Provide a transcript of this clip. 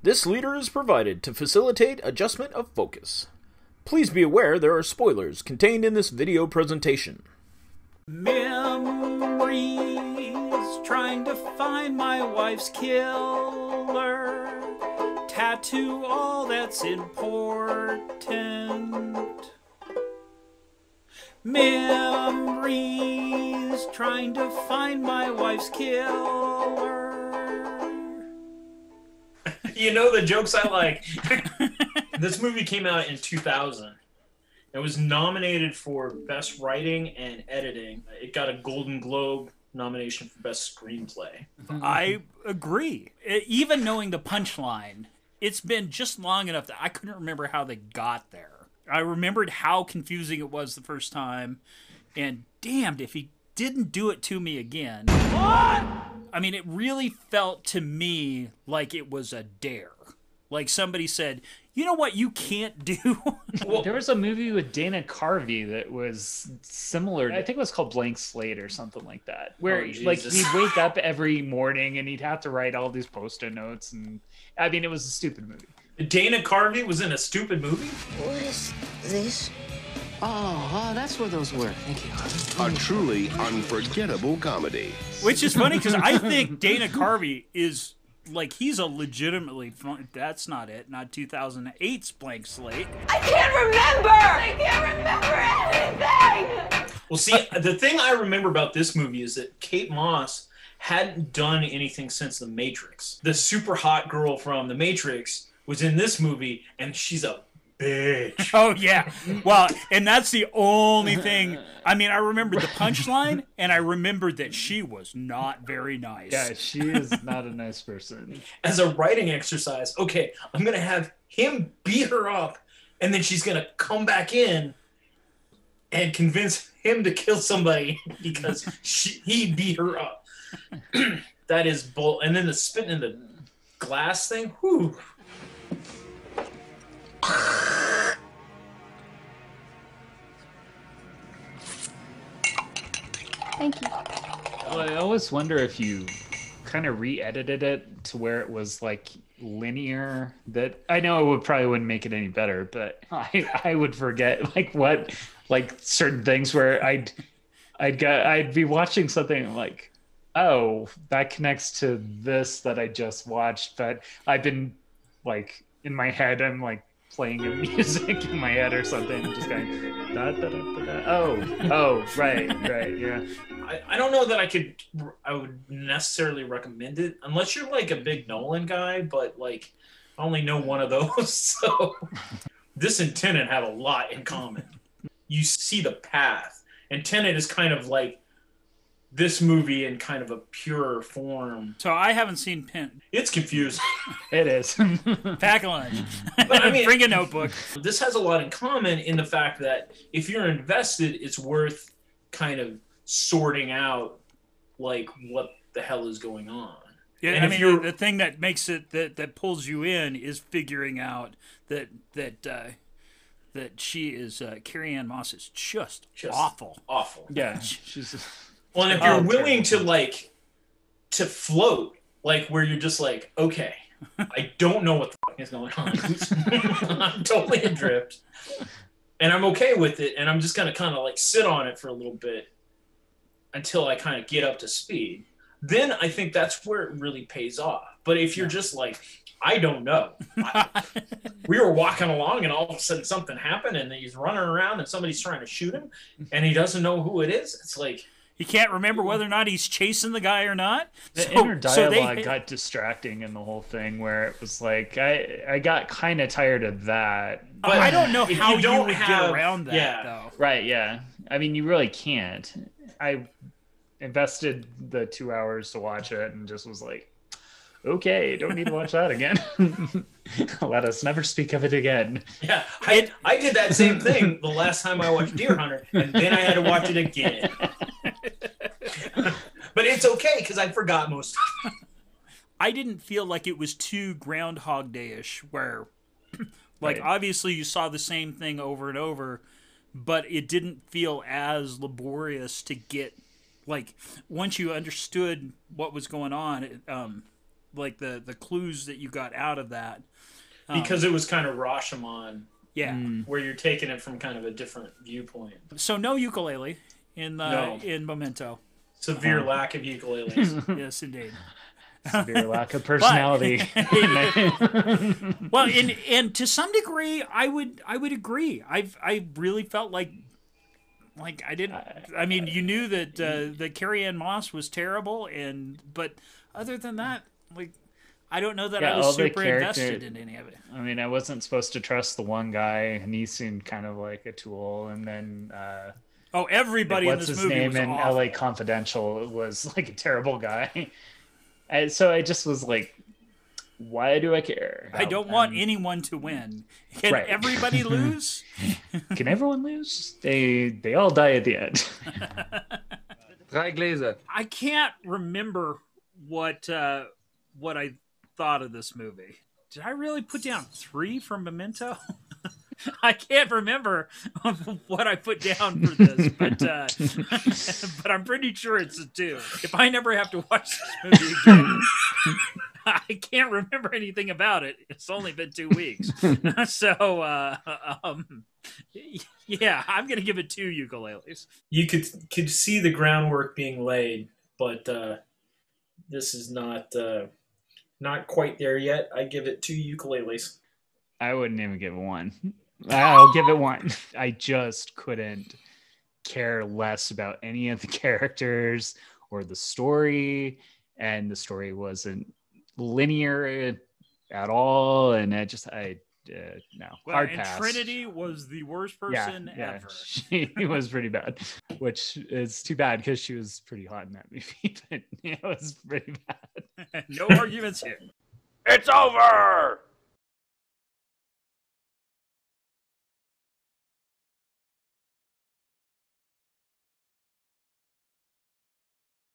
This leader is provided to facilitate adjustment of focus. Please be aware there are spoilers contained in this video presentation. Memories, trying to find my wife's killer. Tattoo all that's important. Memories, trying to find my wife's killer. You know the jokes I like. This movie came out in 2000. It was nominated for Best Writing and Editing. It got a Golden Globe nomination for Best Screenplay. I agree. Even knowing the punchline, it's been just long enough that I couldn't remember how they got there. I remembered how confusing it was the first time, and damned if he didn't do it to me again. What? I mean, it really felt to me like it was a dare. Like somebody said, you know what you can't do? There was a movie with Dana Carvey that was similar. I think it was called Blank Slate or something like that. Where like he'd wake up every morning and he'd have to write all these post-it notes. And I mean, it was a stupid movie. Dana Carvey was in a stupid movie? What is this? Oh, that's where those were. Thank you. A truly unforgettable comedy. Which is funny because I think Dana Carvey is like, he's a legitimately fun. That's not it. Not 2008's Blank Slate. I can't remember anything! Well, see, the thing I remember about this movie is that Kate Moss hadn't done anything since The Matrix. The super hot girl from The Matrix was in this movie, and she's a bitch. Oh, yeah. Well, and that's the only thing. I mean, I remembered the punchline, and I remembered that she was not very nice. Yeah, she is not a nice person. As a writing exercise, okay, I'm going to have him beat her up, and then she's going to come back in and convince him to kill somebody because he beat her up. That is bull. And then the spitting in the glass thing, whew. Thank you. Well, I always wonder if you kind of re-edited it to where it was like linear. That I know it wouldn't make it any better, but I would forget like certain things where I'd be watching something like, oh, that connects to this that I just watched, but I've been like in my head, I'm like playing music in my head or something, just going da, da, da, da, da. Oh, right, yeah. I don't know that I would necessarily recommend it unless you're like a big Nolan guy, but like I only know one of those. So this and Tenet have a lot in common. You see the path, and Tenet is kind of like this movie in kind of a pure form. So I haven't seen Pin. It's confusing. It is. Pack a lunch. But, I mean, bring a notebook. This has a lot in common in the fact that if you're invested, it's worth kind of sorting out like what the hell is going on. Yeah, and I mean, the thing that makes it that pulls you in is figuring out that she is Carrie-Anne Moss is just awful. Yeah, she's. Well, and if you're willing to float, like where you're just like, okay, I don't know what the fuck is going on. I'm totally adrift, and I'm okay with it, and I'm just gonna kind of like sit on it for a little bit until I kind of get up to speed. Then I think that's where it really pays off. But if you're just like, I don't know. We were walking along and all of a sudden something happened and he's running around and somebody's trying to shoot him and he doesn't know who it is. It's like... He can't remember whether or not he's chasing the guy or not. The inner dialogue got distracting in the whole thing where it was like, I got kind of tired of that. But I don't know how you would get around that, though. Right, yeah. I mean, you really can't. I invested the 2 hours to watch it and just was like, okay, don't need to watch that again. Let us never speak of it again. Yeah, I did that same thing the last time I watched Deer Hunter, and then I had to watch it again. But it's okay, because I forgot most of it. I didn't feel like it was too Groundhog Day-ish, where, like, right. Obviously you saw the same thing over and over, but it didn't feel as laborious to get, like, once you understood what was going on, like the clues that you got out of that. Because it was kind of Rashomon. Yeah. Where you're taking it from kind of a different viewpoint. So no ukulele in Memento. Severe lack of ukuleles. Yes, indeed. Severe lack of personality. Well, and to some degree, I would agree. I really felt like I didn't. I mean, you knew that that Carrie-Anne Moss was terrible, but other than that, like, I don't know that I was super invested in any of it. I mean, I wasn't supposed to trust the one guy, and he seemed kind of like a tool. And then, everybody in this movie was in awful. LA Confidential was like a terrible guy. And so I just was like, why do I care? I don't want anyone to win. Can everybody lose? Can everyone lose? They all die at the end. Drei Gläser. I can't remember what I thought of this movie. Did I really put down 3 for Memento? I can't remember what I put down for this, but I'm pretty sure it's a 2. If I never have to watch this movie again, I can't remember anything about it. It's only been 2 weeks. So, yeah, I'm going to give it 2 ukuleles. You could see the groundwork being laid, but this is not quite there yet. I give it 2 ukuleles. I wouldn't even give it 1. I'll give it 1. I just couldn't care less about any of the characters or the story, and the story wasn't linear at all, and no, hard pass. Trinity was the worst person ever. She was pretty bad, which is too bad because she was pretty hot in that movie, but it was pretty bad. No arguments here. It's over!